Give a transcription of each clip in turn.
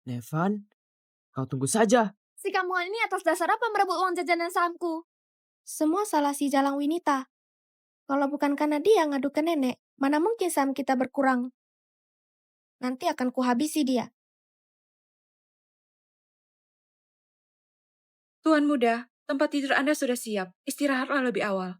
Nevan, kau tunggu saja. Si kampungan ini atas dasar apa merebut uang jajan dan sahamku? Semua salah si Jalang Winita. Kalau bukan karena dia ngadu ke nenek, mana mungkin saham kita berkurang. Nanti akan kuhabisi dia. Tuan muda, tempat tidur Anda sudah siap. Istirahatlah lebih awal.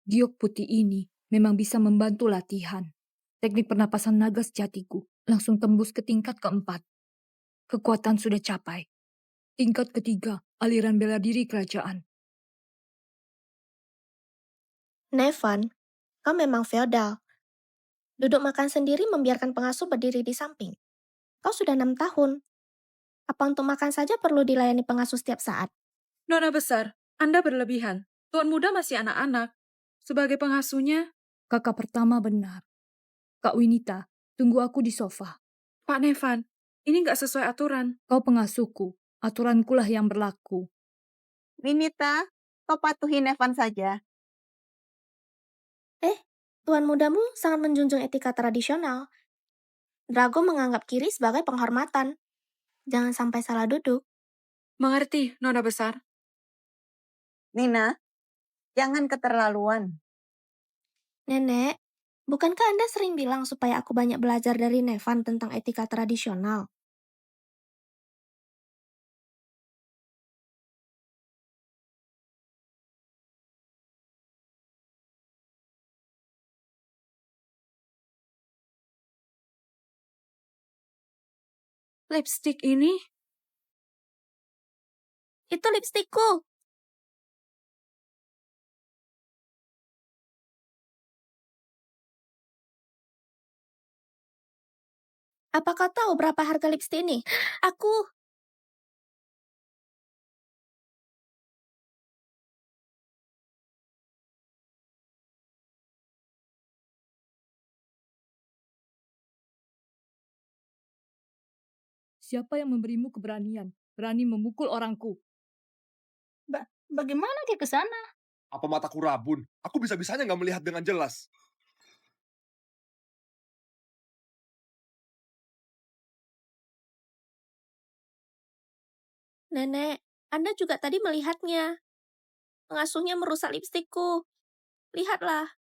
Giok putih ini memang bisa membantu latihan. Teknik pernapasan naga sejatiku langsung tembus ke tingkat keempat. Kekuatan sudah capai. Tingkat ketiga, aliran bela diri kerajaan. Nevan, kau memang feodal. Duduk makan sendiri membiarkan pengasuh berdiri di samping. Kau sudah 6 tahun. Apa untuk makan saja perlu dilayani pengasuh setiap saat? Nona besar, Anda berlebihan. Tuan muda masih anak-anak. Sebagai pengasuhnya, Kakak pertama benar. Kak Winita, tunggu aku di sofa. Pak Nevan, ini nggak sesuai aturan. Kau pengasuhku, aturankulah yang berlaku. Winita, kau patuhi Nevan saja. Tuan mudamu sangat menjunjung etika tradisional. Drago menganggap kiri sebagai penghormatan. Jangan sampai salah duduk. Mengerti, Nona besar. Nina, jangan keterlaluan. Nenek, bukankah Anda sering bilang supaya aku banyak belajar dari Nevan tentang etika tradisional? Lipstick ini, Itu lipstikku. Apa kau tahu berapa harga lipstik ini? Aku... Siapa yang memberimu keberanian? Berani memukul orangku. Bagaimana dia ke sana? Apa mataku rabun? Aku bisa-bisanya nggak melihat dengan jelas. Nenek, Anda juga tadi melihatnya. Pengasuhnya merusak lipstikku. Lihatlah.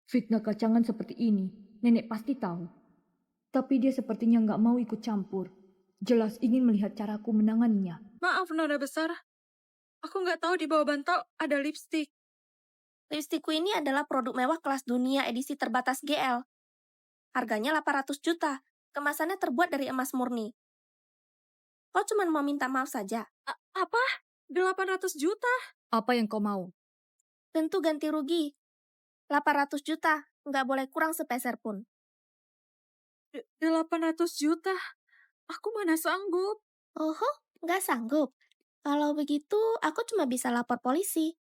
Fitnah kacangan seperti ini, nenek pasti tahu. Tapi dia sepertinya nggak mau ikut campur. Jelas ingin melihat caraku menanganinya. maaf Nona besar. Aku nggak tahu di bawah bantal ada lipstick. Lipstikku ini adalah produk mewah kelas dunia edisi terbatas GL. Harganya 800 juta. Kemasannya terbuat dari emas murni. Kau cuma mau minta maaf saja. Apa? 800 juta? Apa yang kau mau? Tentu ganti rugi. 800 juta. Nggak boleh kurang sepeser pun. 800 juta? Aku mana sanggup. Oho, nggak sanggup. Kalau begitu, aku cuma bisa lapor polisi.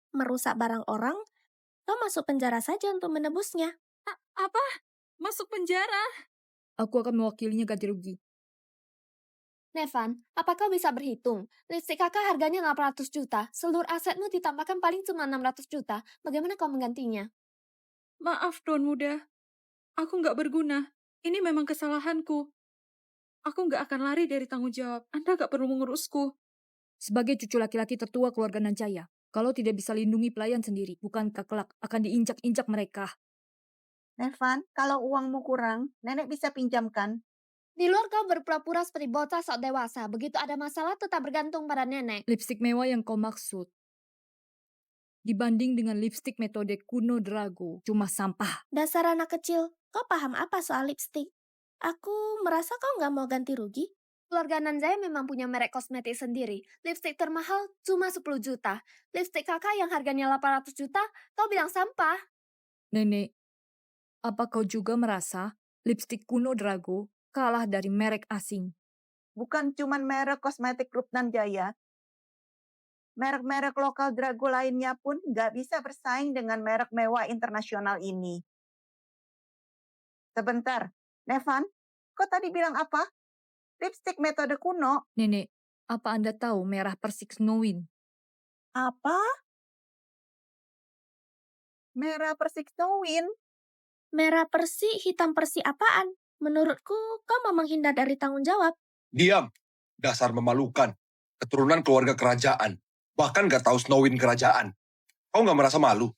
Merusak barang orang, kau masuk penjara saja untuk menebusnya. Apa? Masuk penjara? Aku akan mewakilinya ganti rugi. Nevan, apa kau bisa berhitung? Lipstik kakak harganya 800 juta. Seluruh asetmu ditambahkan paling cuma 600 juta. Bagaimana kau menggantinya? Maaf, Tuan Muda. Aku nggak berguna. Ini memang kesalahanku. Aku nggak akan lari dari tanggung jawab. Anda nggak perlu mengurusku. Sebagai cucu laki-laki tertua keluarga Nancaya, kalau tidak bisa lindungi pelayan sendiri, bukankah kelak akan diinjak-injak mereka? Nevan, kalau uangmu kurang, nenek bisa pinjamkan. Di luar kau berpura-pura seperti bocah sok dewasa. Begitu ada masalah tetap bergantung pada nenek. Lipstik mewah yang kau maksud, dibanding dengan lipstik metode kuno Drago, cuma sampah. Dasar anak kecil, kau paham apa soal lipstik? Aku merasa kau nggak mau ganti rugi. Keluarga Nanjaya memang punya merek kosmetik sendiri. Lipstik termahal cuma 10 juta. Lipstik kakak yang harganya 800 juta, kau bilang sampah. Nenek, apa kau juga merasa lipstik kuno Drago kalah dari merek asing? Bukan cuman merek kosmetik grup Nanjaya. Merek-merek lokal Drago lainnya pun nggak bisa bersaing dengan merek mewah internasional ini. Sebentar, Nevan, kau tadi bilang apa? Lipstik metode kuno? Nenek, apa Anda tahu merah persik Snowin? Apa? Merah persik Snowin? Merah persi, hitam persi apaan? Menurutku, kau mau menghindar dari tanggung jawab. Diam. Dasar memalukan. Keturunan keluarga kerajaan. Bahkan gak tahu Snowin kerajaan. Kau gak merasa malu?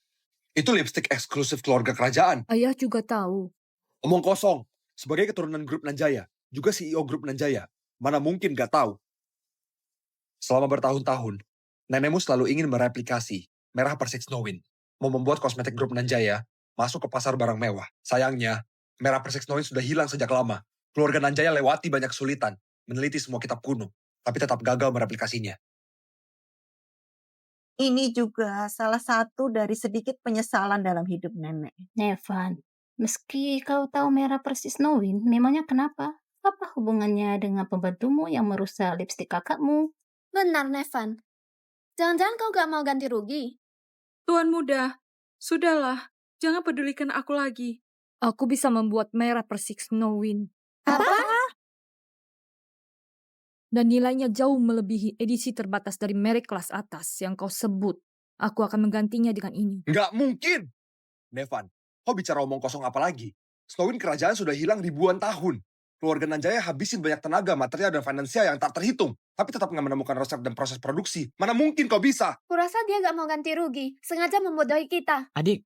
Itu lipstik eksklusif keluarga kerajaan. Ayah juga tahu. Omong kosong. Sebagai keturunan grup Nanjaya, juga CEO grup Nanjaya, mana mungkin gak tahu? Selama bertahun-tahun, nenekmu selalu ingin mereplikasi merah persik Snowin. Mau membuat kosmetik grup Nanjaya masuk ke pasar barang mewah. Sayangnya, merah persik Snowin sudah hilang sejak lama. Keluarga Nanjaya lewati banyak kesulitan, meneliti semua kitab kuno, tapi tetap gagal mereplikasinya. Ini juga salah satu dari sedikit penyesalan dalam hidup nenek. Nevan, meski kau tahu merah persis Snowin, memangnya kenapa? Apa hubungannya dengan pembantumu yang merusak lipstik kakakmu? Benar, Nevan. Jangan-jangan kau gak mau ganti rugi? Tuan muda, sudahlah, jangan pedulikan aku lagi. Aku bisa membuat merah persik Snowin. Apa? Dan nilainya jauh melebihi edisi terbatas dari merek kelas atas yang kau sebut. Aku akan menggantinya dengan ini. Nggak mungkin! Nevan, kau bicara omong kosong apa lagi? Snowin kerajaan sudah hilang ribuan tahun. Keluarga Nanjaya habisin banyak tenaga, material, dan finansial yang tak terhitung. Tapi tetap nggak menemukan resep dan proses produksi. Mana mungkin kau bisa? Kurasa dia gak mau ganti rugi, sengaja membodohi kita. Adik,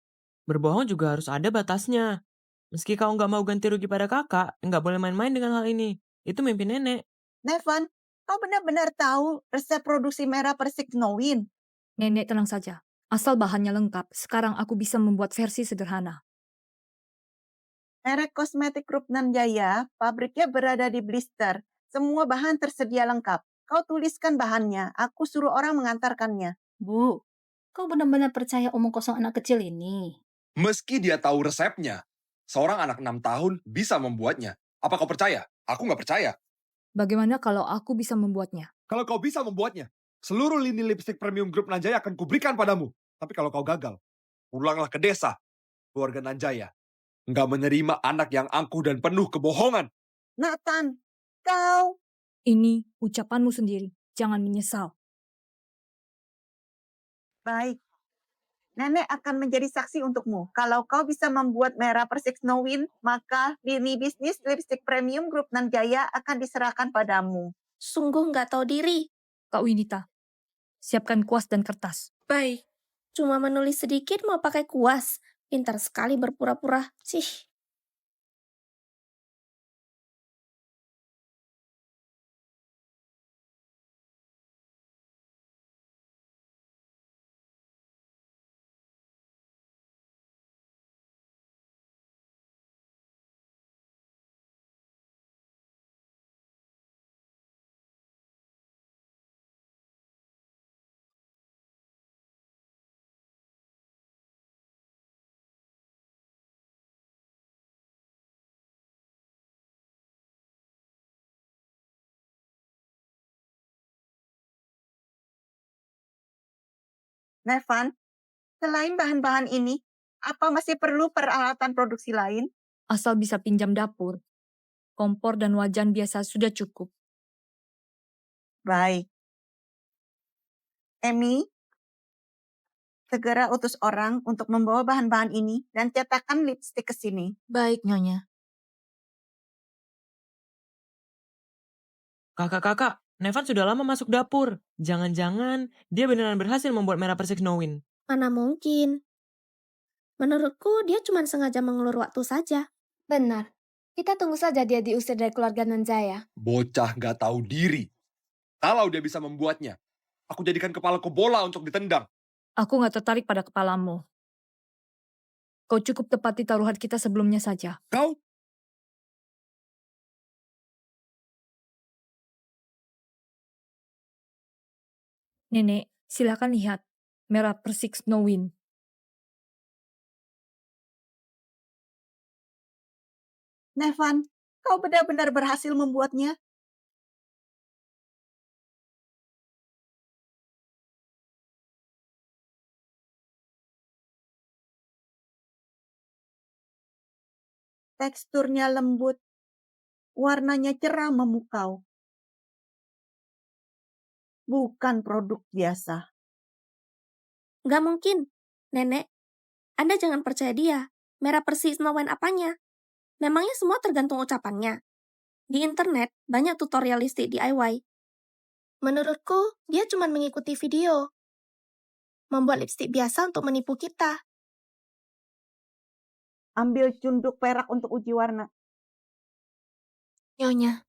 berbohong juga harus ada batasnya. Meski kau nggak mau ganti rugi pada kakak, nggak boleh main-main dengan hal ini. Itu mimpi nenek. Nevan, kau benar-benar tahu resep produksi merah persik Snowin? Nenek tenang saja. Asal bahannya lengkap, sekarang aku bisa membuat versi sederhana. Merek kosmetik grup Nanjaya, pabriknya berada di Blister. Semua bahan tersedia lengkap. Kau tuliskan bahannya, aku suruh orang mengantarkannya. Bu, kau benar-benar percaya omong kosong anak kecil ini? Meski dia tahu resepnya, seorang anak 6 tahun bisa membuatnya. Apa kau percaya? Aku nggak percaya. Bagaimana kalau aku bisa membuatnya? Kalau kau bisa membuatnya, seluruh lini lipstick premium grup Nanjaya akan kuberikan padamu. Tapi kalau kau gagal, pulanglah ke desa. Keluarga Nanjaya nggak menerima anak yang angkuh dan penuh kebohongan. Nathan, kau... Ini ucapanmu sendiri. Jangan menyesal. Baik. Nenek akan menjadi saksi untukmu. Kalau kau bisa membuat merah persik Snowin, maka lini bisnis lipstick premium grup Nanjaya akan diserahkan padamu. Sungguh nggak tahu diri. Kak Winita, siapkan kuas dan kertas. Baik, Cuma menulis sedikit mau pakai kuas. Pintar sekali berpura-pura. Sih. Nevan, selain bahan-bahan ini, apa masih perlu peralatan produksi lain? Asal bisa pinjam dapur. Kompor dan wajan biasa sudah cukup. Baik. Emi, segera utus orang untuk membawa bahan-bahan ini dan cetakkan lipstik ke sini. Baik, Nyonya. Kakak-kakak, Nevan sudah lama masuk dapur. Jangan-jangan dia beneran berhasil membuat merah persik Snowin. Mana mungkin. Menurutku dia cuma sengaja mengulur waktu saja. Benar. Kita tunggu saja dia diusir dari keluarga Nanjaya. Bocah nggak tahu diri. Kalau dia bisa membuatnya, aku jadikan kepalaku bola untuk ditendang. Aku nggak tertarik pada kepalamu. Kau cukup tepati taruhan kita sebelumnya saja. Kau Nenek, silakan lihat. Merah persik Snowwind. Nevan, kau benar-benar berhasil membuatnya. Teksturnya lembut, warnanya cerah memukau. Bukan produk biasa. Nggak mungkin. Nenek, Anda jangan percaya dia. Merah persis Snowen apanya? Memangnya semua tergantung ucapannya. Di internet, banyak tutorial lipstick DIY. Menurutku, dia cuma mengikuti video. Membuat lipstick biasa untuk menipu kita. Ambil cunduk perak untuk uji warna. Nyonya,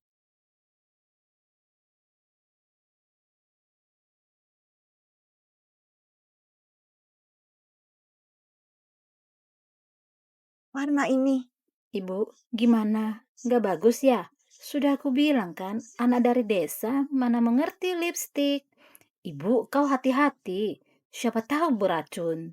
Warna ini. Ibu, gimana? Nggak bagus ya? Sudah aku bilang kan, anak dari desa mana mengerti lipstik. Ibu, kau hati-hati. Siapa tahu beracun.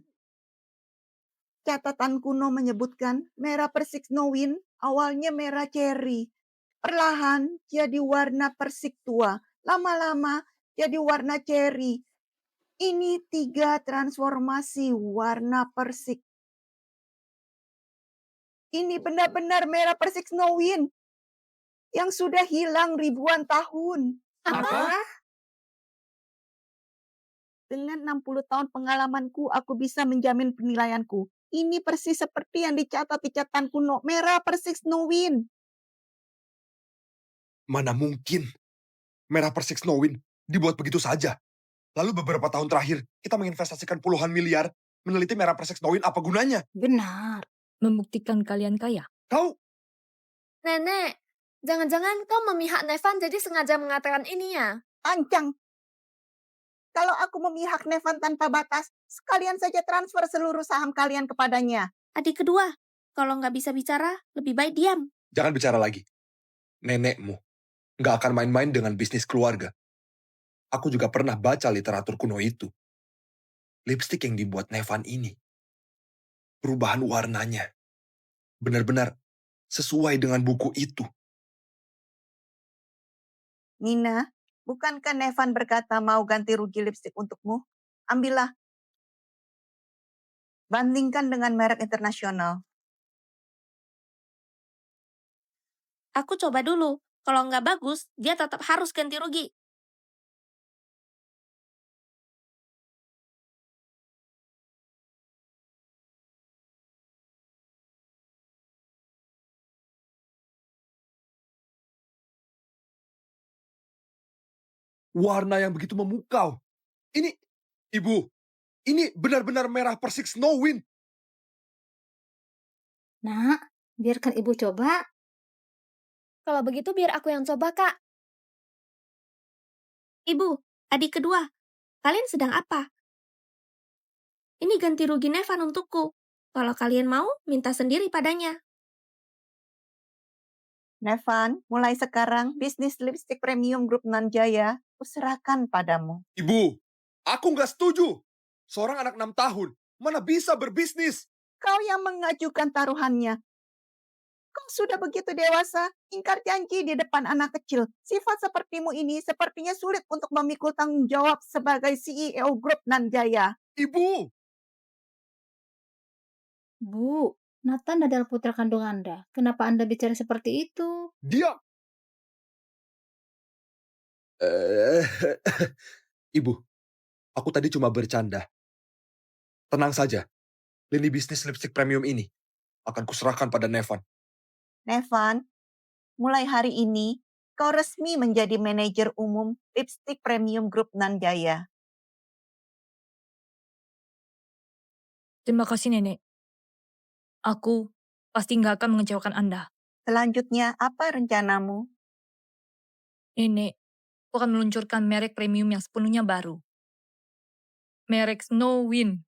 Catatan kuno menyebutkan merah persik Snowwind awalnya merah cherry. Perlahan jadi warna persik tua. Lama-lama jadi warna cherry. Ini 3 transformasi warna persik. Ini benar-benar merah persik Snowwind yang sudah hilang ribuan tahun. Apa? Dengan 60 tahun pengalamanku, aku bisa menjamin penilaianku. Ini persis seperti yang dicatat di catatan kuno. Merah persik Snowwind. Mana mungkin merah persik Snowwind dibuat begitu saja. Lalu beberapa tahun terakhir, kita menginvestasikan puluhan miliar meneliti merah persik Snowwind apa gunanya. Benar. Membuktikan kalian kaya. Kau, Nenek, jangan-jangan kau memihak Nevan jadi sengaja mengatakan ini ya? Ancang. Kalau aku memihak Nevan tanpa batas, sekalian saja transfer seluruh saham kalian kepadanya. adik kedua. Kalau nggak bisa bicara, lebih baik diam. jangan bicara lagi. Nenekmu nggak akan main-main dengan bisnis keluarga. Aku juga pernah baca literatur kuno itu. Lipstik yang dibuat Nevan ini, perubahan warnanya, benar-benar sesuai dengan buku itu. Nina, bukankah Nevan berkata mau ganti rugi lipstik untukmu? Ambillah. Bandingkan dengan merek internasional. Aku coba dulu. Kalau nggak bagus, dia tetap harus ganti rugi. Warna yang begitu memukau. Ini, Ibu, ini benar-benar merah persik Snowwind. Nak, biarkan ibu coba. Kalau begitu biar aku yang coba, Kak. Ibu, adik kedua, kalian sedang apa? Ini ganti rugi Nevan untukku. Kalau kalian mau, minta sendiri padanya. Nevan, mulai sekarang bisnis lipstik premium grup Nanjaya kuserahkan padamu. Ibu, aku nggak setuju. Seorang anak 6 tahun, mana bisa berbisnis? Kau yang mengajukan taruhannya. Kau sudah begitu dewasa, ingkar janji di depan anak kecil. Sifat sepertimu ini sepertinya sulit untuk memikul tanggung jawab sebagai CEO grup Nanjaya. Ibu, Bu, Nathan adalah putra kandung Anda. Kenapa Anda bicara seperti itu? dia... Eh, Ibu, aku tadi cuma bercanda. Tenang saja, lini bisnis lipstick premium ini akan kuserahkan pada Nevan. Nevan, mulai hari ini kau resmi menjadi manajer umum lipstik premium grup Nanjaya. Terima kasih, Nenek. Aku pasti nggak akan mengecewakan Anda. Selanjutnya, apa rencanamu? Nenek, aku akan meluncurkan merek premium yang sepenuhnya baru. Merek Snowwind.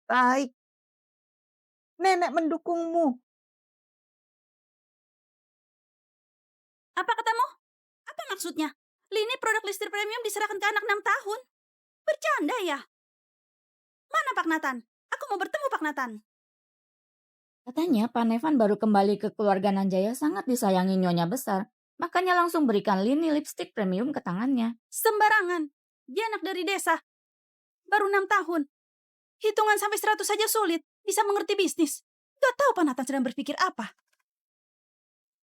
Baik. Nenek mendukungmu. Apa katamu? Apa maksudnya? Lini produk listrik premium diserahkan ke anak 6 tahun. Bercanda ya? Mana Pak Nathan? Aku mau bertemu Pak Nathan. Katanya Pak Nevan baru kembali ke keluarga Nanjaya sangat disayangi Nyonya Besar. Makanya langsung berikan lini lipstik premium ke tangannya. Sembarangan. Dia anak dari desa. Baru 6 tahun. Hitungan sampai 100 saja sulit. Bisa mengerti bisnis. Gak tahu Pak Nathan sedang berpikir apa.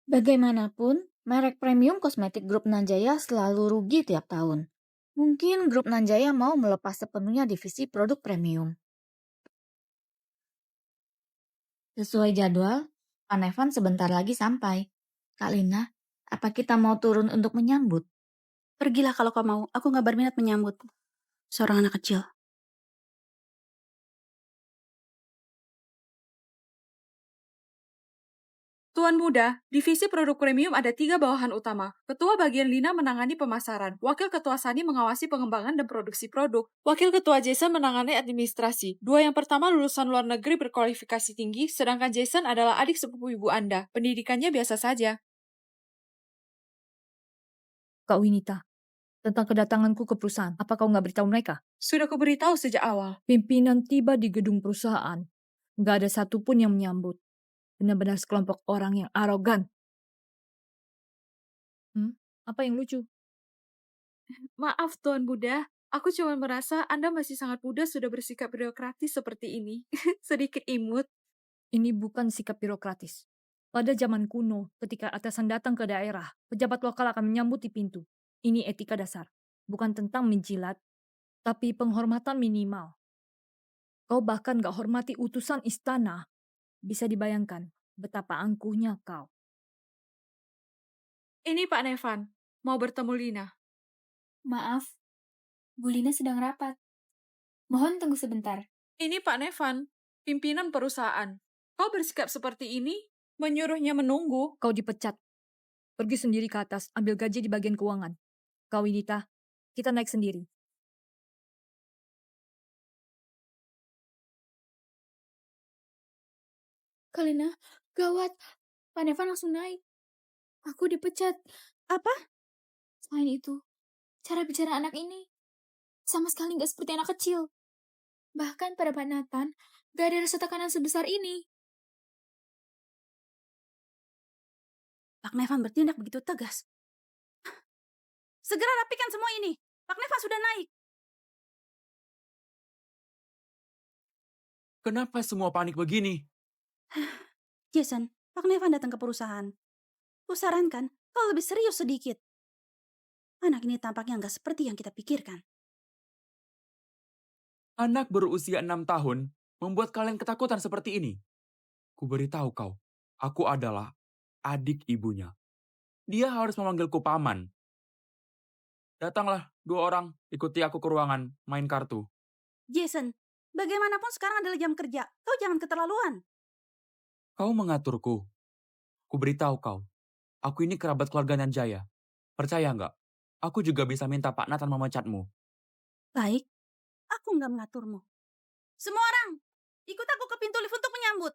Bagaimanapun, merek premium kosmetik grup Nanjaya selalu rugi tiap tahun. Mungkin grup Nanjaya mau melepas sepenuhnya divisi produk premium. Sesuai jadwal, Pak Nevan sebentar lagi sampai. Kak Lina, apa kita mau turun untuk menyambut? Pergilah kalau kau mau. Aku gak berminat menyambut seorang anak kecil. Tuan Muda, divisi produk premium ada 3 bawahan utama. Ketua bagian Lina menangani pemasaran, Wakil Ketua Sani mengawasi pengembangan dan produksi produk, Wakil Ketua Jason menangani administrasi. 2 yang pertama lulusan luar negeri berkualifikasi tinggi, sedangkan Jason adalah adik sepupu ibu Anda. Pendidikannya biasa saja. Kak Winita, tentang kedatanganku ke perusahaan, apa kau nggak beritahu mereka? Sudah kuberitahu sejak awal. Pimpinan tiba di gedung perusahaan. Nggak ada satupun yang menyambut. Benar-benar sekelompok orang yang arogan. Apa yang lucu? Maaf Tuan Muda, aku cuma merasa Anda masih sangat muda sudah bersikap birokratis seperti ini. Sedikit imut. Ini bukan sikap birokratis. Pada zaman kuno, ketika atasan datang ke daerah, pejabat lokal akan menyambut di pintu. Ini etika dasar. Bukan tentang menjilat, tapi penghormatan minimal. Kau bahkan gak hormati utusan istana. Bisa dibayangkan betapa angkuhnya kau. Ini Pak Nevan, mau bertemu Lina. Maaf, Bu Lina sedang rapat. Mohon tunggu sebentar. Ini Pak Nevan, pimpinan perusahaan. Kau bersikap seperti ini, menyuruhnya menunggu. Kau dipecat. Pergi sendiri ke atas, ambil gaji di bagian keuangan. Kau Winita, kita naik sendiri. Kalina, gawat. Pak Nevan langsung naik. Aku dipecat. Apa? Selain itu, cara bicara anak ini sama sekali nggak seperti anak kecil. Bahkan pada Pak Nathan, gak ada rasa tekanan sebesar ini. Pak Nevan bertindak begitu tegas. Segera rapikan semua ini. Pak Nevan sudah naik. Kenapa semua panik begini? Jason, Pak Nevan datang ke perusahaan. Kusarankan kau lebih serius sedikit. Anak ini tampaknya nggak seperti yang kita pikirkan. Anak berusia 6 tahun membuat kalian ketakutan seperti ini. Kuberitahu kau, aku adalah adik ibunya. Dia harus memanggilku paman. Datanglah 2 orang, ikuti aku ke ruangan, main kartu. Jason, bagaimanapun sekarang adalah jam kerja. Kau jangan keterlaluan. Kau mengaturku. Kuberitahu kau, aku ini kerabat keluarga Nanjaya. Percaya nggak? Aku juga bisa minta Pak Nathan memecatmu. Baik, aku nggak mengaturmu. Semua orang, ikut aku ke pintu lift untuk menyambut.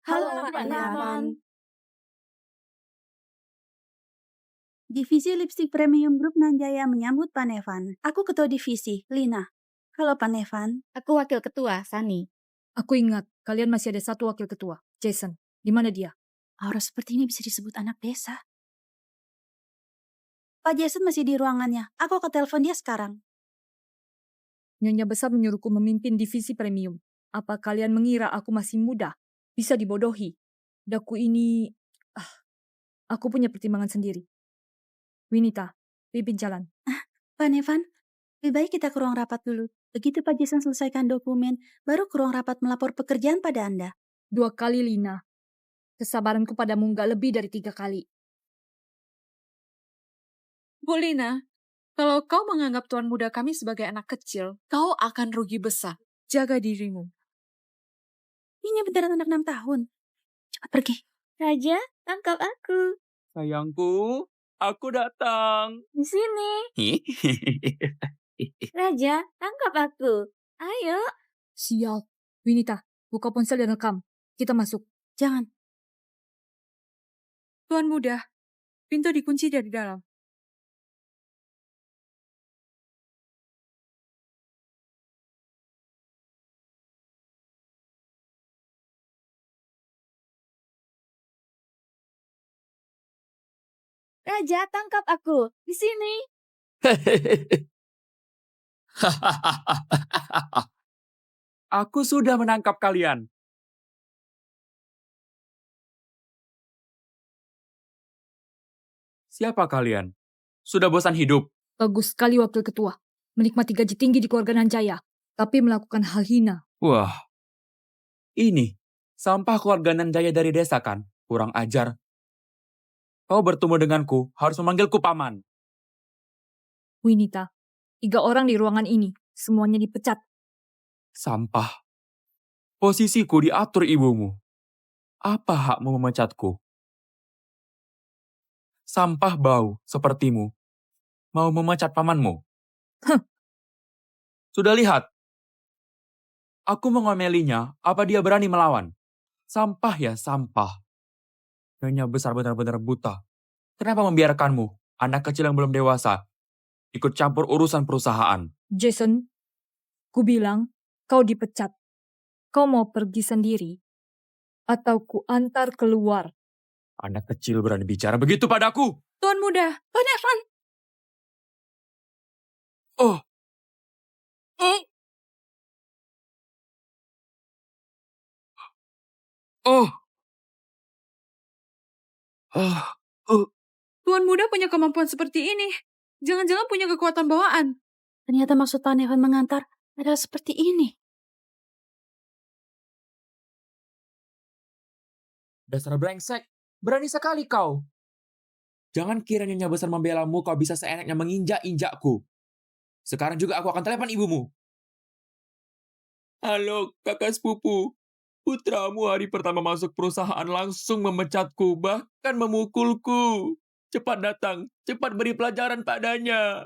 Halo, Pak Nathan. Divisi Lipstick Premium Group Nanjaya menyambut Pak Nevan. Aku ketua divisi, Lina. Halo Pak Nevan. Aku wakil ketua, Sani. Aku ingat, kalian masih ada 1 wakil ketua, Jason. Di mana dia? Aura seperti ini bisa disebut anak desa. Pak Jason masih di ruangannya. Aku akan telepon dia sekarang. Nyonya Besar menyuruhku memimpin divisi premium. Apa kalian mengira aku masih muda? Bisa dibodohi. Daku ini... aku punya pertimbangan sendiri. Winita, pimpin jalan. Pak Nevan, lebih baik kita ke ruang rapat dulu. Begitu Pak Jason selesaikan dokumen, baru ke ruang rapat melapor pekerjaan pada Anda. 2 kali, Lina. Kesabaranku padamu nggak lebih dari 3 kali. Bu Lina, kalau kau menganggap tuan muda kami sebagai anak kecil, kau akan rugi besar. Jaga dirimu. Ini beneran anak 6 tahun. Cepat pergi. Raja, tangkap aku. Sayangku, aku datang. Di sini. Raja, tangkap aku. Ayo. Sial. Winita, buka ponsel dan rekam. Kita masuk. Jangan. Tuan muda, pintu dikunci dari dalam. Raja, tangkap aku. Di sini. Aku sudah menangkap kalian. Siapa kalian? Sudah bosan hidup? Bagus sekali Wakil Ketua. Menikmati gaji tinggi di keluarga Nanjaya. Tapi melakukan hal hina. Wah, ini sampah keluarga Nanjaya dari desa kan? Kurang ajar. Kau bertemu denganku, harus memanggilku paman. Winita, 3 orang di ruangan ini. Semuanya dipecat. Sampah. Posisiku diatur ibumu. Apa hakmu memecatku? Sampah bau sepertimu. Mau memecat pamanmu? Heh. Sudah lihat? Aku mengomelinya, apa dia berani melawan? Sampah ya sampah. Nyonya besar benar-benar buta. Kenapa membiarkanmu, anak kecil yang belum dewasa, ikut campur urusan perusahaan? Jason, ku bilang kau dipecat. Kau mau pergi sendiri? Atau ku antar keluar? Anak kecil berani bicara begitu padaku. Tuan muda, Pak Evan. Oh. Oh. Oh. Tuan muda punya kemampuan seperti ini. Jangan-jangan punya kekuatan bawaan. Ternyata maksud Pak Evan mengantar adalah seperti ini. Dasar brengsek, berani sekali kau. Jangan kira Nyonya besar membelamu, kau bisa seenaknya menginjak-injakku. Sekarang juga aku akan telepon ibumu. Halo, kakak sepupu. Putramu hari pertama masuk perusahaan langsung memecatku, bahkan memukulku. Cepat datang, cepat beri pelajaran padanya.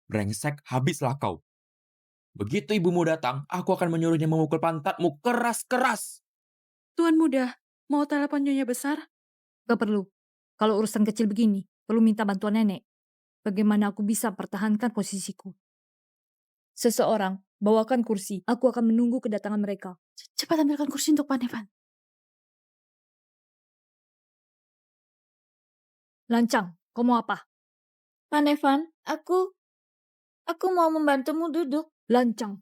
Brengsek, habislah kau. Begitu ibumu datang, aku akan menyuruhnya memukul pantatmu keras-keras. Tuan muda, mau telepon Nyonya besar? Gak perlu. Kalau urusan kecil begini, perlu minta bantuan nenek. Bagaimana aku bisa pertahankan posisiku? Seseorang, bawakan kursi. Aku akan menunggu kedatangan mereka. Cepat ambilkan kursi untuk Pak Evan. Lancang, kau mau apa? Pak Evan, aku mau membantumu duduk. Lancang.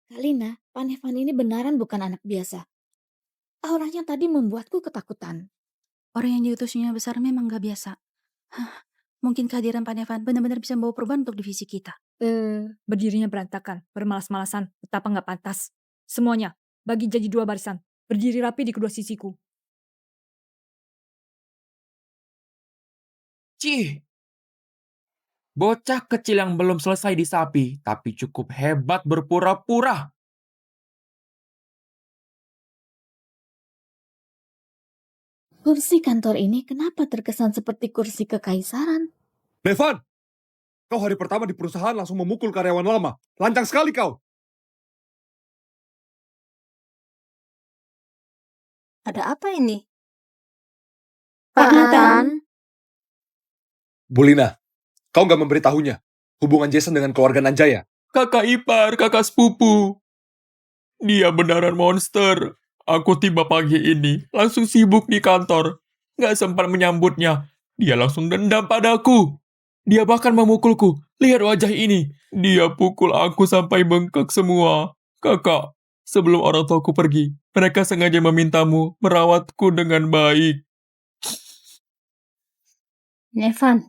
Kalina, Pak Evan ini benaran bukan anak biasa. Auranya tadi membuatku ketakutan. Orang yang diutusnya besar memang gak biasa. Mungkin kehadiran Pak Evan benar-benar bisa membawa perubahan untuk divisi kita. Berdirinya berantakan, bermalas-malasan, betapa nggak pantas. Semuanya, bagi jadi 2 barisan. Berdiri rapi di kedua sisiku. Cih! Bocah kecil yang belum selesai disapi, tapi cukup hebat berpura-pura. Kursi kantor ini kenapa terkesan seperti kursi kekaisaran? Nevan! Kau hari pertama di perusahaan langsung memukul karyawan lama. Lancang sekali kau. Ada apa ini? Pak Nathan? Bulina, kau nggak memberitahunya hubungan Jason dengan keluarga Nanjaya. Kakak ipar, kakak sepupu. Dia beneran monster. Aku tiba pagi ini, langsung sibuk di kantor. Nggak sempat menyambutnya. Dia langsung dendam padaku. Dia bahkan memukulku. Lihat wajah ini. Dia pukul aku sampai bengkak semua. Kakak, sebelum orang tuaku pergi, mereka sengaja memintamu merawatku dengan baik. Nevan,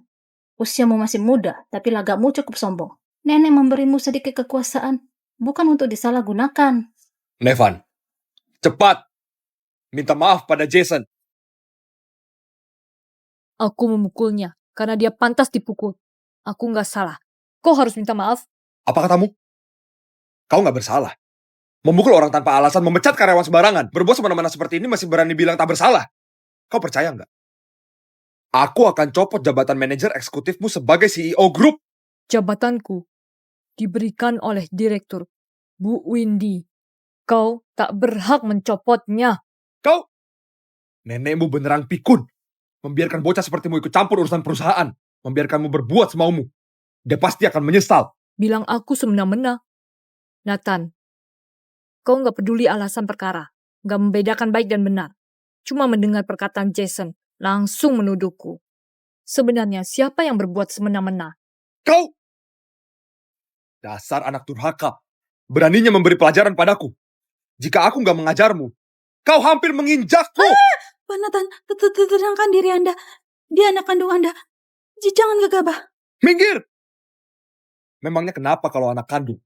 usiamu masih muda, tapi lagamu cukup sombong. Nenek memberimu sedikit kekuasaan, bukan untuk disalahgunakan. Nevan, cepat! Minta maaf pada Jason. Aku memukulnya, karena dia pantas dipukul. Aku nggak salah. Kau harus minta maaf. Apa katamu? Kau nggak bersalah. Memukul orang tanpa alasan, memecat karyawan sembarangan. Berbuat semena-mena seperti ini masih berani bilang tak bersalah. Kau percaya nggak? Aku akan copot jabatan manajer eksekutifmu sebagai CEO grup. Jabatanku diberikan oleh direktur, Bu Windy. Kau tak berhak mencopotnya. Kau? Nenekmu beneran pikun. Membiarkan bocah sepertimu ikut campur urusan perusahaan. Membiarkanmu berbuat semaumu. Dia pasti akan menyesal. Bilang aku semena-mena. Nathan, kau nggak peduli alasan perkara. Nggak membedakan baik dan benar. Cuma mendengar perkataan Jason, langsung menuduhku. Sebenarnya siapa yang berbuat semena-mena? Kau! Dasar anak durhaka. Beraninya memberi pelajaran padaku. Jika aku nggak mengajarmu, kau hampir menginjakku. Pak Nathan, tenangkan diri Anda. Dia anak kandung Anda. Jangan gegabah. Minggir! Memangnya kenapa kalau anak kandung?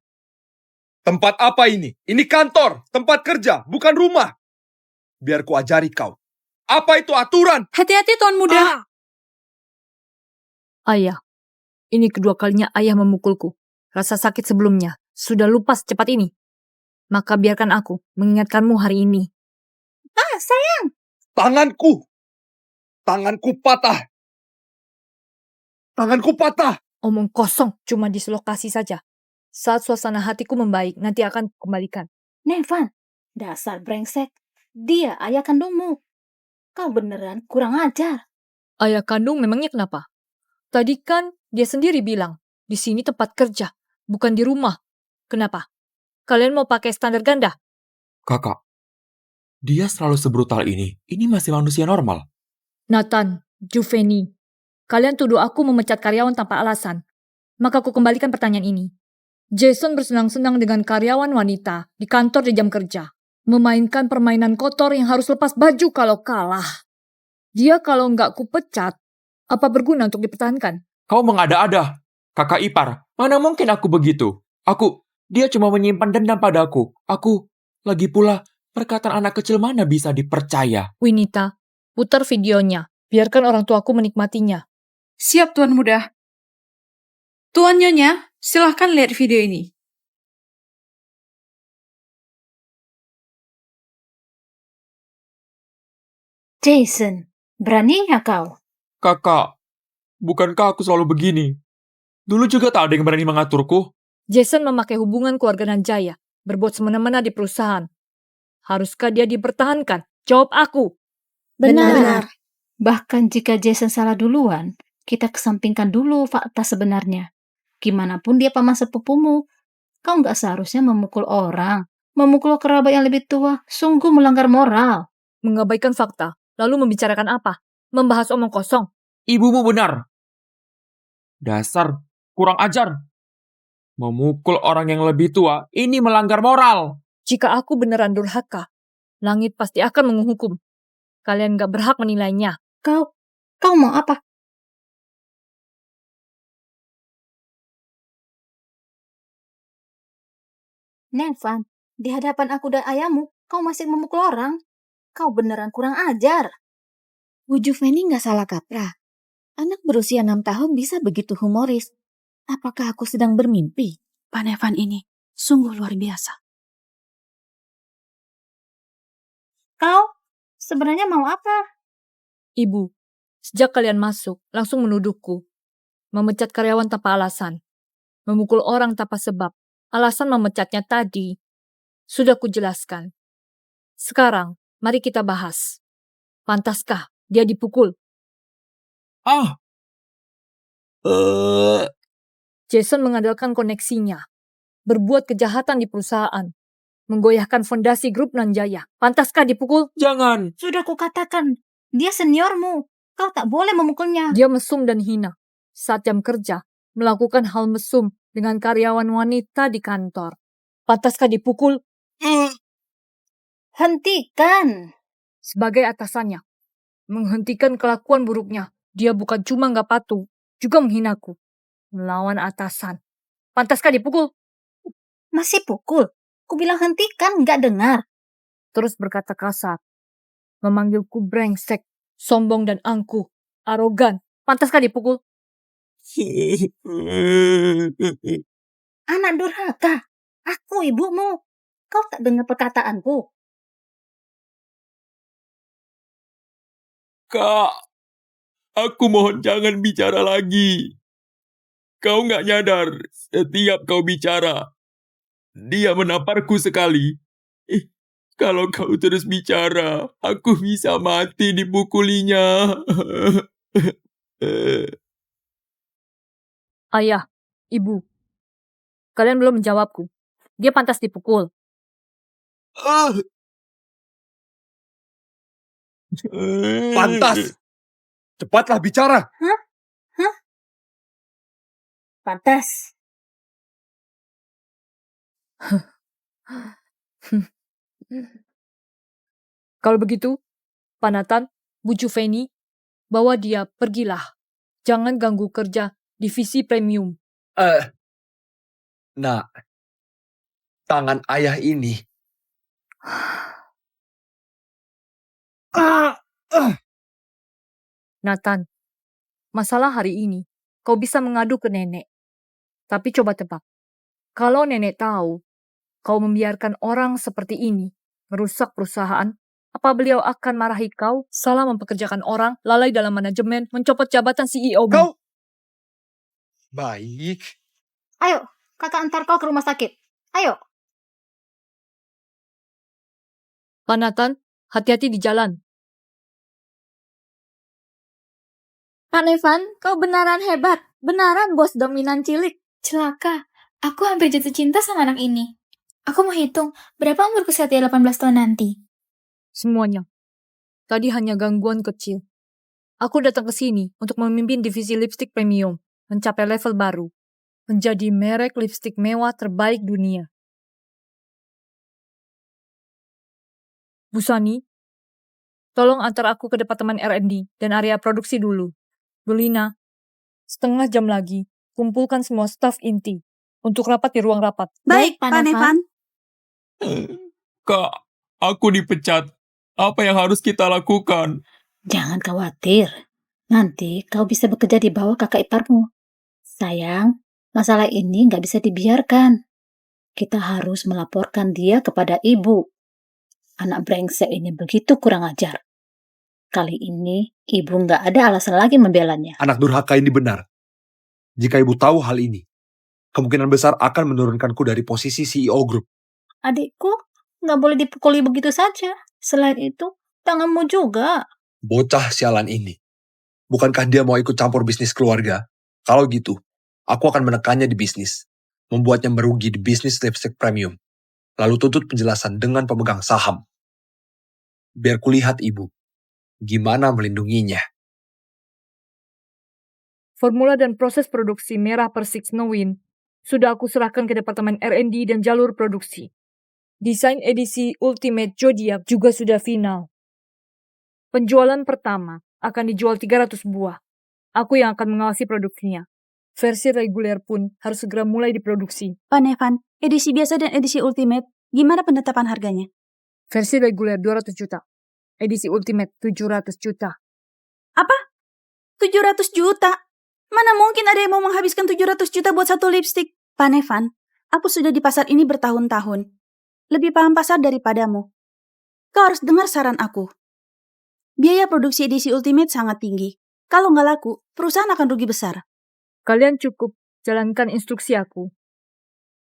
Tempat apa ini? Ini kantor, tempat kerja, bukan rumah. Biar ku ajari kau. Apa itu aturan? Hati-hati Tuan Muda. Ayah, ini kedua kalinya ayah memukulku. Rasa sakit sebelumnya sudah lupa secepat ini. Maka biarkan aku mengingatkanmu hari ini. Sayang. Tanganku! Tanganku patah! Tanganku patah! Omong kosong, cuma dislokasi saja. Saat suasana hatiku membaik, nanti akan kembalikan. Nevan, dasar brengsek. Dia ayah kandungmu. Kau beneran kurang ajar. Ayah kandung memangnya kenapa? Tadi kan dia sendiri bilang, di sini tempat kerja, bukan di rumah. Kenapa? Kalian mau pakai standar ganda? Kakak, dia selalu sebrutal ini. Ini masih manusia normal. Nathan, Juveni, kalian tuduh aku memecat karyawan tanpa alasan. Maka aku kembalikan pertanyaan ini. Jason bersenang-senang dengan karyawan wanita di kantor di jam kerja. Memainkan permainan kotor yang harus lepas baju kalau kalah. Dia kalau nggak kupecat, apa berguna untuk dipertahankan? Kau mengada-ada. Kakak ipar, mana mungkin aku begitu? Dia cuma menyimpan dendam padaku. Lagi pula, perkataan anak kecil mana bisa dipercaya? Winita, putar videonya. Biarkan orang tuaku menikmatinya. Siap Tuan Muda. Tuan Nyonya, silahkan lihat video ini. Jason, beraninya kau. Kakak, bukankah aku selalu begini? Dulu juga tak ada yang berani mengaturku. Jason memakai hubungan keluarga Nanjaya, berbuat semena-mena di perusahaan. Haruskah dia dipertahankan? Jawab aku. Benar. Bahkan jika Jason salah duluan, kita kesampingkan dulu fakta sebenarnya. Gimana pun dia paman sepupumu, kau nggak seharusnya memukul orang. Memukul kerabat yang lebih tua, sungguh melanggar moral. Mengabaikan fakta, lalu membicarakan apa? Membahas omong kosong. Ibumu benar. Dasar, kurang ajar. Memukul orang yang lebih tua, ini melanggar moral. Jika aku beneran durhaka, langit pasti akan menghukum. Kalian gak berhak menilainya. Kau mau apa? Nevan, di hadapan aku dan ayahmu, kau masih memukul orang. Kau beneran kurang ajar. Bu Juveni nggak salah kaprah. Anak berusia 6 tahun bisa begitu humoris. Apakah aku sedang bermimpi? Pak Nevan ini sungguh luar biasa. Kau sebenarnya mau apa? Ibu, sejak kalian masuk, langsung menuduhku. Memecat karyawan tanpa alasan. Memukul orang tanpa sebab. Alasan memecatnya tadi sudah kujelaskan. Sekarang, mari kita bahas. Pantaskah dia dipukul? Jason mengandalkan koneksinya. Berbuat kejahatan di perusahaan. Menggoyahkan fondasi grup Nanjaya. Pantaskah dipukul? Jangan. Sudah kukatakan, dia seniormu. Kau tak boleh memukulnya. Dia mesum dan hina. Saat jam kerja, melakukan hal mesum dengan karyawan wanita di kantor. Pantaskah dipukul? Hentikan. Sebagai atasannya, menghentikan kelakuan buruknya. Dia bukan cuma gak patuh, juga menghinaku. Melawan atasan. Pantaskah dipukul? Masih pukul. Ku bilang hentikan, gak dengar. Terus berkata kasar. Memanggilku brengsek, sombong dan angkuh, arogan. Pantaskah dipukul? Anak durhaka. Aku ibumu. kau tak dengar perkataanku? Kak, aku mohon jangan bicara lagi. Kau nggak nyadar, setiap kau bicara, dia menamparku sekali. Ih, kalau kau terus bicara, aku bisa mati dipukulinya. Ayah, ibu, kalian belum menjawabku. Dia pantas dipukul. Pantas! Cepatlah bicara! Hah? Hah? Pantas. Kalau begitu, Pak Nathan, Bu Juveni, bawa dia pergilah. Jangan ganggu kerja divisi premium. Nah, tangan ayah ini. Nathan, masalah hari ini, kau bisa mengadu ke nenek. Tapi coba tebak, kalau nenek tahu kau membiarkan orang seperti ini merusak perusahaan, apa beliau akan marahi kau salah mempekerjakan orang, lalai dalam manajemen, mencopot jabatan CEO? Kau? Baik. Ayo, kakak antar kau ke rumah sakit. Ayo. Pak Nathan, hati-hati di jalan. Pak Nevan, kau benaran hebat. Benaran bos dominan cilik. Celaka, aku hampir jatuh cinta sama anak ini. Aku mau hitung, berapa umurku saat dia 18 tahun nanti. Semuanya. Tadi hanya gangguan kecil. Aku datang ke sini untuk memimpin divisi lipstick premium, mencapai level baru, menjadi merek lipstick mewah terbaik dunia. Bu Sani, tolong antar aku ke departemen R&D dan area produksi dulu. Bu Lina, setengah jam lagi, kumpulkan semua staf inti untuk rapat di ruang rapat. Baik, Pak Pak Nevan. Nevan. Kak, aku dipecat. Apa yang harus kita lakukan? Jangan khawatir. Nanti kau bisa bekerja di bawah kakak iparmu. Sayang, masalah ini nggak bisa dibiarkan. Kita harus melaporkan dia kepada ibu. Anak brengsek ini begitu kurang ajar. Kali ini, ibu nggak ada alasan lagi membelanya. Anak durhaka ini benar. Jika ibu tahu hal ini, kemungkinan besar akan menurunkanku dari posisi CEO Group. Adikku, nggak boleh dipukuli begitu saja. Selain itu, tanganmu juga. Bocah sialan ini. Bukankah dia mau ikut campur bisnis keluarga? Kalau gitu, aku akan menekannya di bisnis. Membuatnya merugi di bisnis lipstick premium. Lalu tuntut penjelasan dengan pemegang saham. Biar kulihat ibu, gimana melindunginya. Formula dan proses produksi merah persik Snowin sudah aku serahkan ke departemen R&D dan jalur produksi. Desain edisi Ultimate Zodiac juga sudah final. Penjualan pertama akan dijual 300 buah. Aku yang akan mengawasi produksinya. Versi reguler pun harus segera mulai diproduksi. Pak Nevan, edisi biasa dan edisi Ultimate, gimana penetapan harganya? Versi reguler 200 juta. Edisi Ultimate 700 juta. Apa? 700 juta? Mana mungkin ada yang mau menghabiskan 700 juta buat satu lipstick? Pak Nevan, aku sudah di pasar ini bertahun-tahun. Lebih paham pasar daripadamu. Kau harus dengar saran aku. Biaya produksi edisi Ultimate sangat tinggi. Kalau nggak laku, perusahaan akan rugi besar. Kalian cukup jalankan instruksi aku.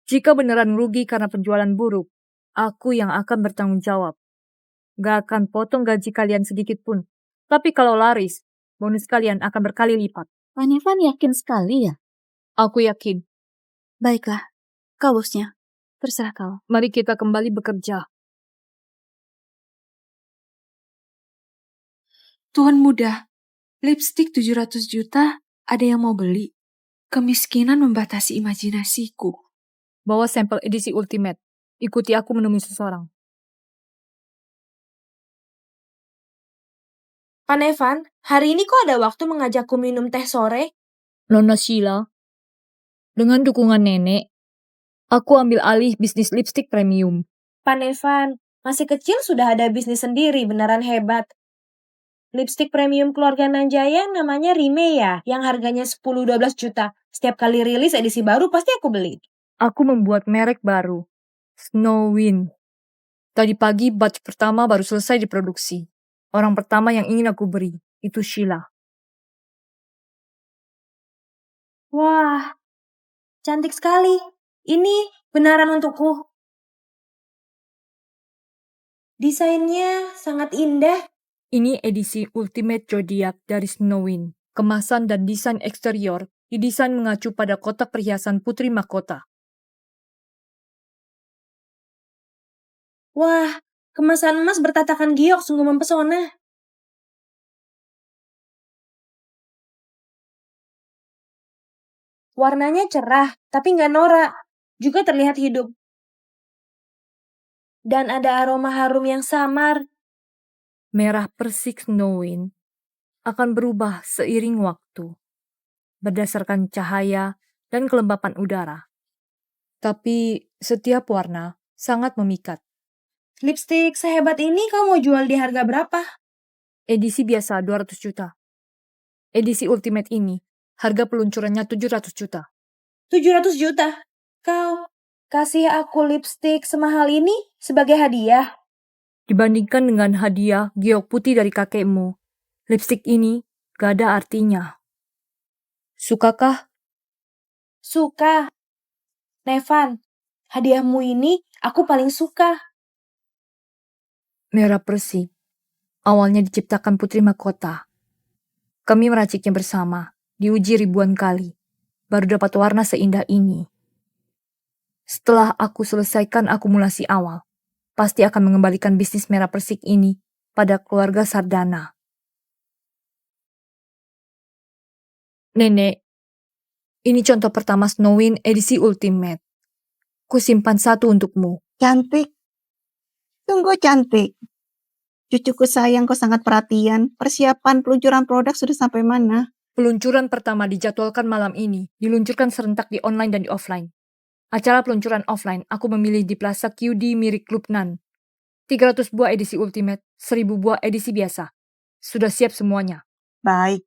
Jika beneran rugi karena penjualan buruk, aku yang akan bertanggung jawab. Gak akan potong gaji kalian sedikit pun. Tapi kalau laris, bonus kalian akan berkali lipat. Pak Nevan yakin sekali ya? Aku yakin. Baiklah, kau bosnya. Terserah kau. Mari kita kembali bekerja. Tuan muda, lipstick 700 juta, ada yang mau beli? Kemiskinan membatasi imajinasiku. Bawa sampel edisi Ultimate. Ikuti aku menemui seseorang. Pak Nevan, hari ini kok ada waktu mengajakku minum teh sore? Nona Sheila, dengan dukungan nenek, aku ambil alih bisnis lipstick premium. Pak Nevan, masih kecil sudah ada bisnis sendiri, beneran hebat. Lipstick premium keluarga Nanjaya namanya Rime ya, yang harganya 10-12 juta. Setiap kali rilis edisi baru pasti aku beli. Aku membuat merek baru, Snowin. Tadi pagi batch pertama baru selesai diproduksi. Orang pertama yang ingin aku beri, itu Sheila. Wah, cantik sekali. Ini benaran untukku. Desainnya sangat indah. Ini edisi Ultimate Zodiac dari Snowwind. Kemasan dan desain eksterior didesain mengacu pada kotak perhiasan Putri Mahkota. Wah, kemasan emas bertatakan giok sungguh mempesona. Warnanya cerah, tapi nggak norak. Juga terlihat hidup. Dan ada aroma harum yang samar. Merah persik Snowwind akan berubah seiring waktu, berdasarkan cahaya dan kelembapan udara. Tapi setiap warna sangat memikat. Lipstik sehebat ini kau mau jual di harga berapa? Edisi biasa 200 juta. Edisi Ultimate ini, harga peluncurannya 700 juta. 700 juta? Kau kasih aku lipstik semahal ini sebagai hadiah? Dibandingkan dengan hadiah giok putih dari kakekmu, lipstik ini gak ada artinya. Sukakah? Suka. Nevan, hadiahmu ini aku paling suka. Merah persik. Awalnya diciptakan Putri Mahkota. Kami meraciknya bersama, diuji ribuan kali, baru dapat warna seindah ini. Setelah aku selesaikan akumulasi awal, pasti akan mengembalikan bisnis merah persik ini pada keluarga Sardana. Nenek, ini contoh pertama Snowwind edisi Ultimate. Kusimpan satu untukmu. Cantik. Tunggu cantik. Cucuku sayang, kau sangat perhatian. Persiapan peluncuran produk sudah sampai mana? Peluncuran pertama dijadwalkan malam ini, diluncurkan serentak di online dan di offline. Acara peluncuran offline aku memilih di Plaza QD Mirik Lupnan. 300 buah edisi Ultimate, 1000 buah edisi biasa. Sudah siap semuanya. Baik.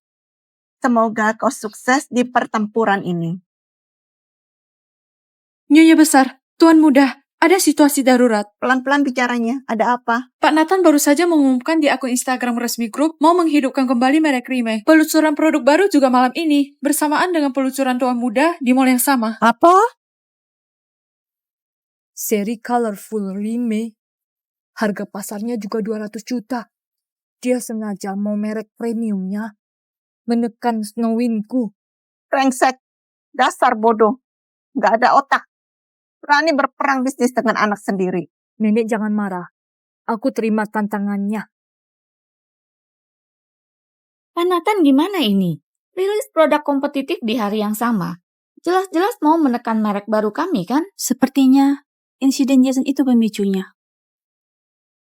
Semoga kau sukses di pertempuran ini. Nyonya besar, Tuan Muda, ada situasi darurat. Pelan-pelan bicaranya. Ada apa? Pak Nathan baru saja mengumumkan di akun Instagram resmi grup mau menghidupkan kembali merek Rime. Peluncuran produk baru juga malam ini, bersamaan dengan peluncuran Tuan Muda di mall yang sama. Apa? Seri Colorful Rime. Harga pasarnya juga 200 juta. Dia sengaja mau merek premiumnya menekan Snowwindku. Rengsek. Dasar bodoh. Nggak ada otak. Berani berperang bisnis dengan anak sendiri. Nenek jangan marah. Aku terima tantangannya. Pak Nathan gimana ini? Rilis produk kompetitif di hari yang sama. Jelas-jelas mau menekan merek baru kami kan? Sepertinya insiden Jason itu pemicunya.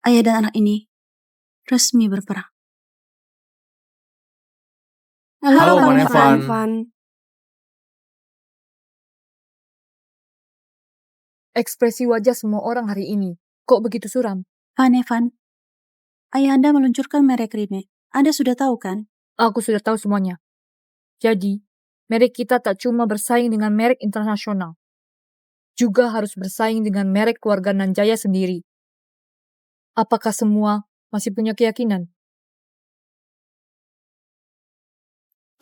Ayah dan anak ini resmi berperang. Halo, Pak Nevan. Ekspresi wajah semua orang hari ini kok begitu suram? Pak Nevan, ayah Anda meluncurkan merek Rime. Anda sudah tahu kan? Aku sudah tahu semuanya. Jadi, merek kita tak cuma bersaing dengan merek internasional, juga harus bersaing dengan merek keluarga Nanjaya sendiri. Apakah semua masih punya keyakinan?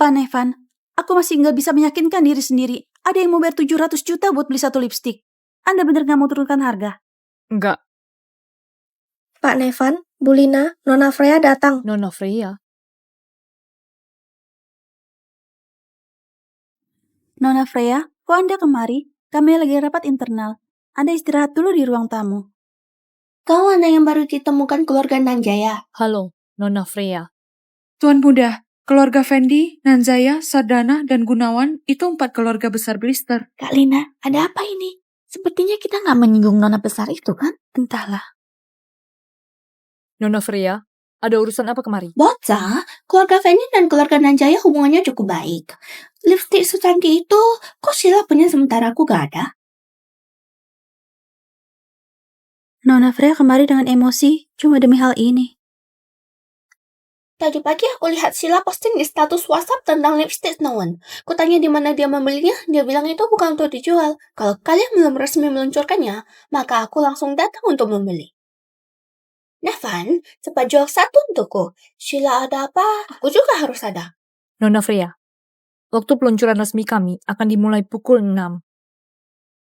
Pak Nevan, aku masih nggak bisa meyakinkan diri sendiri. Ada yang mau bayar 700 juta buat beli satu lipstik. Anda benar nggak mau turunkan harga? Enggak. Pak Nevan, Bu Lina, Nona Freya datang. Nona Freya. Nona Freya, kok Anda kemari? Kami lagi rapat internal. Anda istirahat dulu di ruang tamu. Kau anak yang baru ditemukan keluarga Nanjaya. Halo, Nona Freya. Tuan Muda, keluarga Fendi, Nanzaya, Sardana, dan Gunawan itu 4 keluarga besar Blister. Kak Lina, ada apa ini? Sepertinya kita nggak menyinggung nona besar itu kan? Entahlah. Nona Freya, ada urusan apa kemari? Bocah, keluarga Fendi dan keluarga Nanjaya hubungannya cukup baik. Lipstik secantik itu, kok Sheila punya sementara aku gak ada? Nona Freya kemari dengan emosi cuma demi hal ini. Tadi pagi aku lihat Sheila posting di status WhatsApp tentang lipstik Snowwind. Kutanya di mana dia membelinya, dia bilang itu bukan untuk dijual. Kalau kalian belum resmi meluncurkannya, maka aku langsung datang untuk membeli. Nevan, cepat jual satu untukku. Sheila ada apa? Aku juga harus ada. Nona Freya, waktu peluncuran resmi kami akan dimulai pukul 6.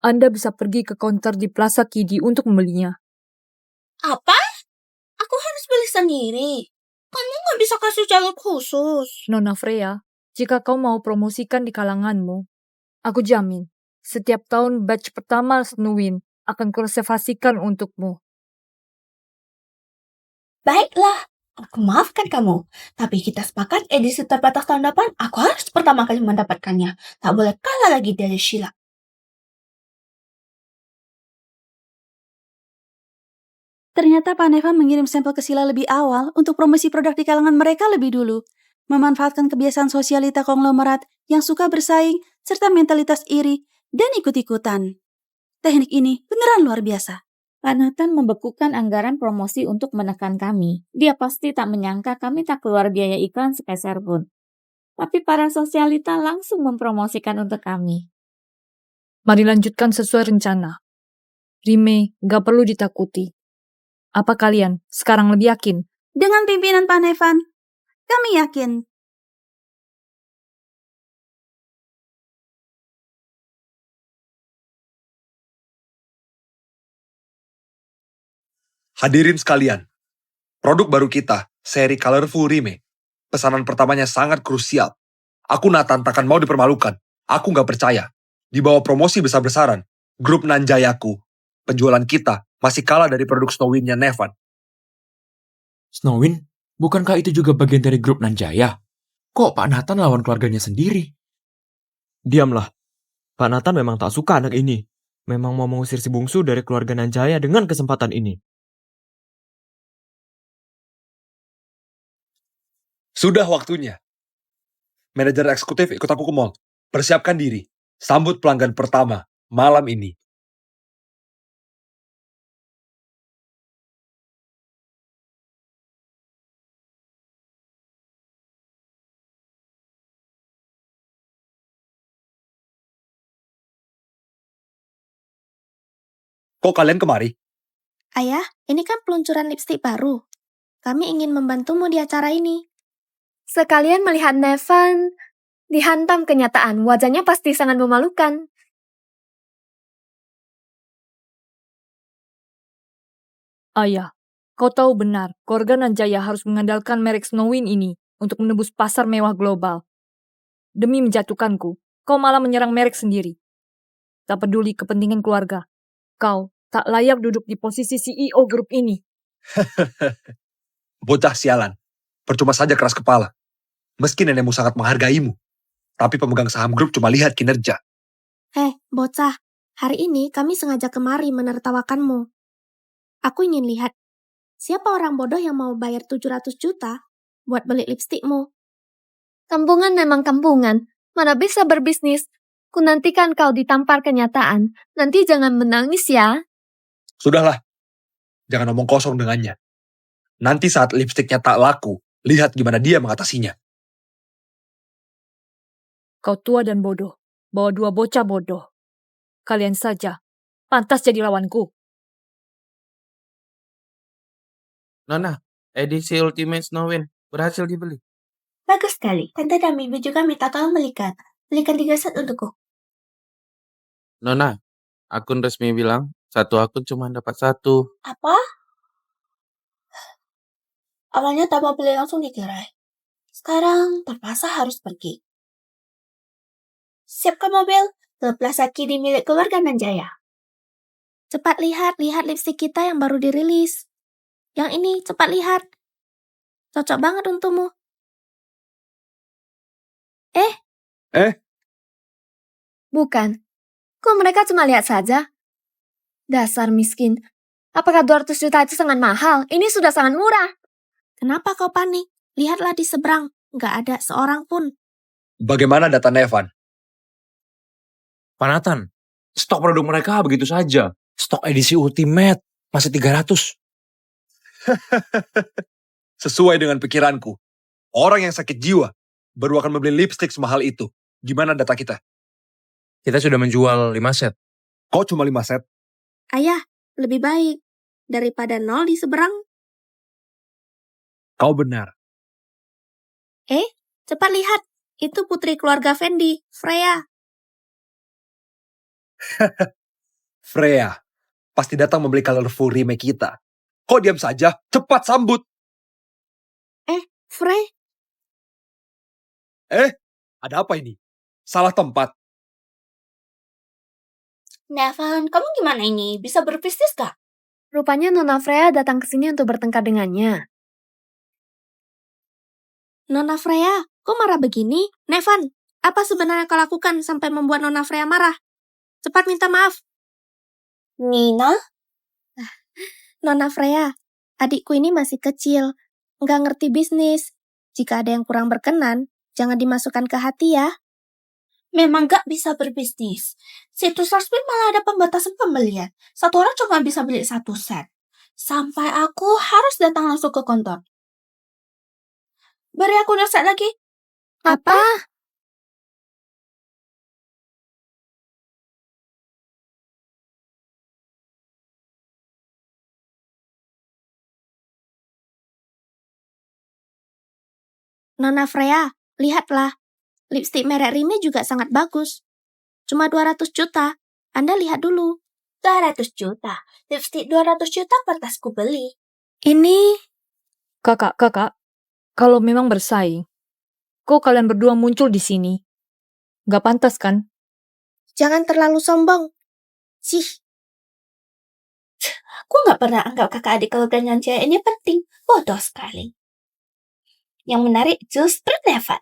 Anda bisa pergi ke counter di Plaza Kidi untuk membelinya. Apa? Aku harus beli sendiri. Kamu nggak bisa kasih jalur khusus. Nona Freya, jika kau mau promosikan di kalanganmu, aku jamin, setiap tahun batch pertama Snowin akan kureservasikan untukmu. Baiklah, aku maafkan kamu. Tapi kita sepakat edisi terbatas tahun depan, aku harus pertama kali mendapatkannya. Tak boleh kalah lagi dari Sheila. Ternyata Pak Nevan mengirim sampel ke Sheila lebih awal untuk promosi produk di kalangan mereka lebih dulu. Memanfaatkan kebiasaan sosialita konglomerat yang suka bersaing serta mentalitas iri dan ikut-ikutan. Teknik ini beneran luar biasa. Pak Nathan membekukan anggaran promosi untuk menekan kami. Dia pasti tak menyangka kami tak keluar biaya iklan sepeser pun. Tapi para sosialita langsung mempromosikan untuk kami. Mari lanjutkan sesuai rencana. Rime gak perlu ditakuti. Apa kalian sekarang lebih yakin? Dengan pimpinan Pak Nevan, kami yakin. Hadirin sekalian, produk baru kita, seri Colorful Rime. Pesanan pertamanya sangat krusial. Aku Nathan takkan mau dipermalukan. Aku nggak percaya. Di bawah promosi besar-besaran, grup Nanjayaku, penjualan kita masih kalah dari produk Snowin-nya Nevan. Snowin, bukankah itu juga bagian dari grup Nanjaya? Kok Pak Nathan lawan keluarganya sendiri? Diamlah. Pak Nathan memang tak suka anak ini. Memang mau mengusir si bungsu dari keluarga Nanjaya dengan kesempatan ini. Sudah waktunya. Manajer eksekutif ikut aku ke mall. Persiapkan diri. Sambut pelanggan pertama malam ini. Kok kalian kemari? Ayah, ini kan peluncuran lipstik baru. Kami ingin membantumu di acara ini. Sekalian melihat Nevan dihantam kenyataan, wajahnya pasti sangat memalukan. Ayah, kau tahu benar, keluarga Nanjaya harus mengandalkan merek Snowin ini untuk menembus pasar mewah global. Demi menjatuhkanku, kau malah menyerang merek sendiri. Tak peduli kepentingan keluarga, kau tak layak duduk di posisi CEO grup ini. Bocah sialan. Percuma saja keras kepala. Meski nenekmu sangat menghargaimu, tapi pemegang saham grup cuma lihat kinerja. Bocah. Hari ini kami sengaja kemari menertawakanmu. Aku ingin lihat, siapa orang bodoh yang mau bayar 700 juta buat beli lipstikmu? Kampungan memang kampungan, mana bisa berbisnis. Ku nantikan kau ditampar kenyataan. Nanti jangan menangis ya. Sudahlah. Jangan omong kosong dengannya. Nanti saat lipstiknya tak laku, lihat gimana dia mengatasinya. Kau tua dan bodoh, bawa dua bocah bodoh. Kalian saja, pantas jadi lawanku. Nona, edisi Ultimate Snowin berhasil dibeli. Bagus sekali. Tante dan Bibi juga minta tolong belikan. Belikan 3 set untukku. Nona, akun resmi bilang satu akun cuma dapat 1. Apa? Awalnya tak mau beli langsung digerai. Sekarang terpaksa harus pergi. Siapkan mobil ke Plaza Kidi milik keluarga Nanjaya. Cepat lihat lipstik kita yang baru dirilis. Yang ini, cepat lihat. Cocok banget untukmu. Bukan. Kok mereka cuma lihat saja? Dasar miskin. Apakah 200 juta itu sangat mahal? Ini sudah sangat murah. Kenapa kau panik? Lihatlah di seberang. Nggak ada seorang pun. Bagaimana data Nevan? Pak Nathan, stok produk mereka begitu saja. Stok edisi Ultimate masih 300. Sesuai dengan pikiranku. Orang yang sakit jiwa baru akan membeli lipstik semahal itu. Gimana data kita? Kita sudah menjual 5 set. Kok cuma 5 set? Ayah, lebih baik. Daripada 0 di seberang, Kau benar. Cepat lihat. Itu putri keluarga Fendi, Freya. Freya, pasti datang membeli colorful remake kita. Kok diam saja? Cepat sambut. Frey, Ada apa ini? Salah tempat. Nevan, kamu gimana ini? Bisa berbisnis gak? Rupanya Nona Freya datang ke sini untuk bertengkar dengannya. Nona Freya, kok marah begini? Nevan, apa sebenarnya kau lakukan sampai membuat Nona Freya marah? Cepat minta maaf. Nina? Nona Freya, adikku ini masih kecil, nggak ngerti bisnis. Jika ada yang kurang berkenan, jangan dimasukkan ke hati ya. Memang nggak bisa berbisnis. Situs resmi malah ada pembatasan pembelian. Satu orang cuma bisa beli 1 set. Sampai aku harus datang langsung ke kantor. Beri aku nasihat lagi. Apa? Nona Freya, lihatlah. Lipstik merek Rime juga sangat bagus. Cuma 200 juta. Anda lihat dulu. 200 juta? Lipstik 200 juta pantas ku beli. Ini... Kakak, kalau memang bersaing, kok kalian berdua muncul di sini? Gak pantas kan? Jangan terlalu sombong. Aku nggak pernah anggap kakak adik keluarga cewek ini penting. Bodoh sekali. Yang menarik justru Nevan.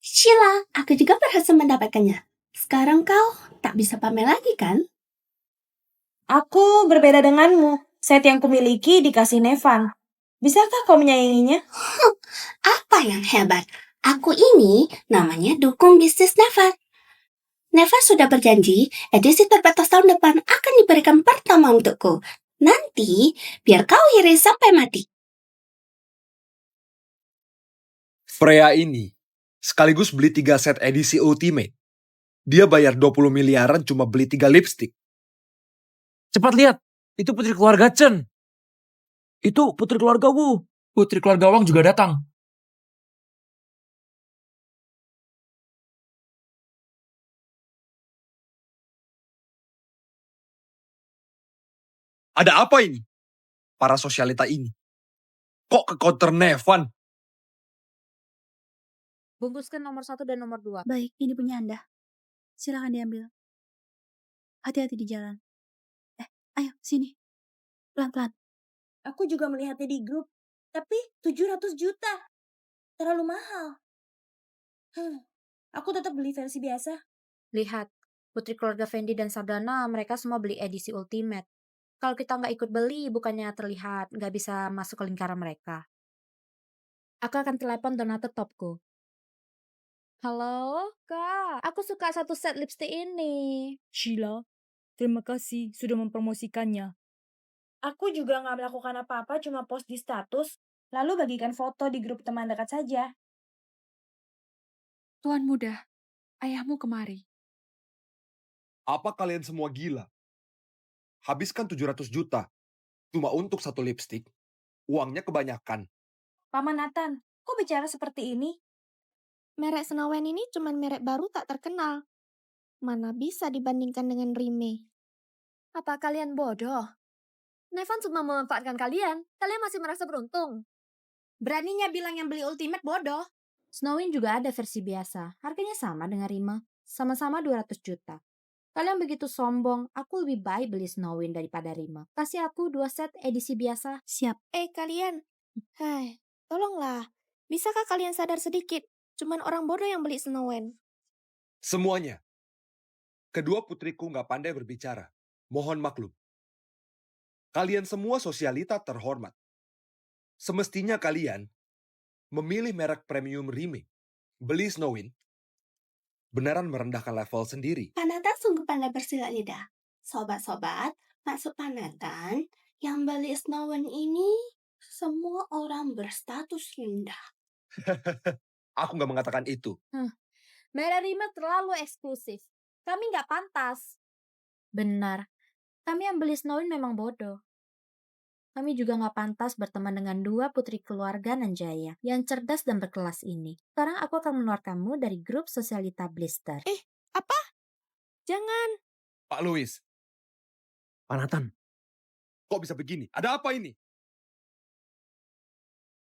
Sheila, aku juga berhasil mendapatkannya. Sekarang kau tak bisa pamer lagi kan? Aku berbeda denganmu. Set yang kumiliki dikasih Nevan. Bisakah kau menyayanginya? Apa yang hebat? Aku ini namanya dukung bisnis Nevan. Nevan sudah berjanji edisi terbatas tahun depan akan diberikan pertama untukku. Nanti biar kau iri sampai mati. Freya ini sekaligus beli 3 set edisi Ultimate. Dia bayar 20 miliaran cuma beli 3 lipstick. Cepat lihat, itu putri keluarga Chen. Itu putri keluarga Wu. Putri keluarga Wang juga datang. Ada apa ini? Para sosialita ini. Kok ke counter Nevan? Bungkuskan nomor 1 dan nomor 2. Baik, ini punya Anda. Silakan diambil. Hati-hati di jalan. Ayo, sini. Pelan-pelan. Aku juga melihatnya di grup. Tapi 700 juta. Terlalu mahal. Aku tetap beli versi biasa. Lihat, putri keluarga Fendi dan Sardana mereka semua beli edisi Ultimate. Kalau kita nggak ikut beli, bukannya terlihat nggak bisa masuk ke lingkaran mereka. Aku akan telepon donatur topku. Halo, Kak. Aku suka 1 set lipstick ini. Sheila, terima kasih sudah mempromosikannya. Aku juga nggak melakukan apa-apa, cuma post di status, lalu bagikan foto di grup teman dekat saja. Tuan muda, ayahmu kemari. Apa kalian semua gila? Habiskan 700 juta. Cuma untuk 1 lipstick. Uangnya kebanyakan. Paman Nathan, kok bicara seperti ini? Merek Snowen ini cuma merek baru tak terkenal. Mana bisa dibandingkan dengan Rime. Apa kalian bodoh? Nevan cuma memanfaatkan kalian. Kalian masih merasa beruntung. Beraninya bilang yang beli Ultimate bodoh. Snowin juga ada versi biasa. Harganya sama dengan Rima. Sama-sama 200 juta. Kalian begitu sombong, aku lebih baik beli Snowin daripada Rima. Kasih aku 2 set edisi biasa. Siap. Kalian. Hai, tolonglah. Bisakah kalian sadar sedikit? Cuman orang bodoh yang beli Snowen. Semuanya. Kedua putriku nggak pandai berbicara. Mohon maklum. Kalian semua sosialita terhormat. Semestinya kalian memilih merek premium Rime. Beli Snowin beneran merendahkan level sendiri. Panatan sungguh pandai bersilat lidah. Sobat-sobat, maksud Panatan yang beli Snowen ini semua orang berstatus rendah. Aku nggak mengatakan itu. Merek Rima terlalu eksklusif. Kami nggak pantas. Benar. Kami yang beli Snowin memang bodoh. Kami juga nggak pantas berteman dengan dua putri keluarga Nanjaya yang cerdas dan berkelas ini. Sekarang aku akan mengeluarkanmu dari grup Sosialita Blister. Apa? Jangan. Pak Louis. Pak Nathan. Kok bisa begini? Ada apa ini?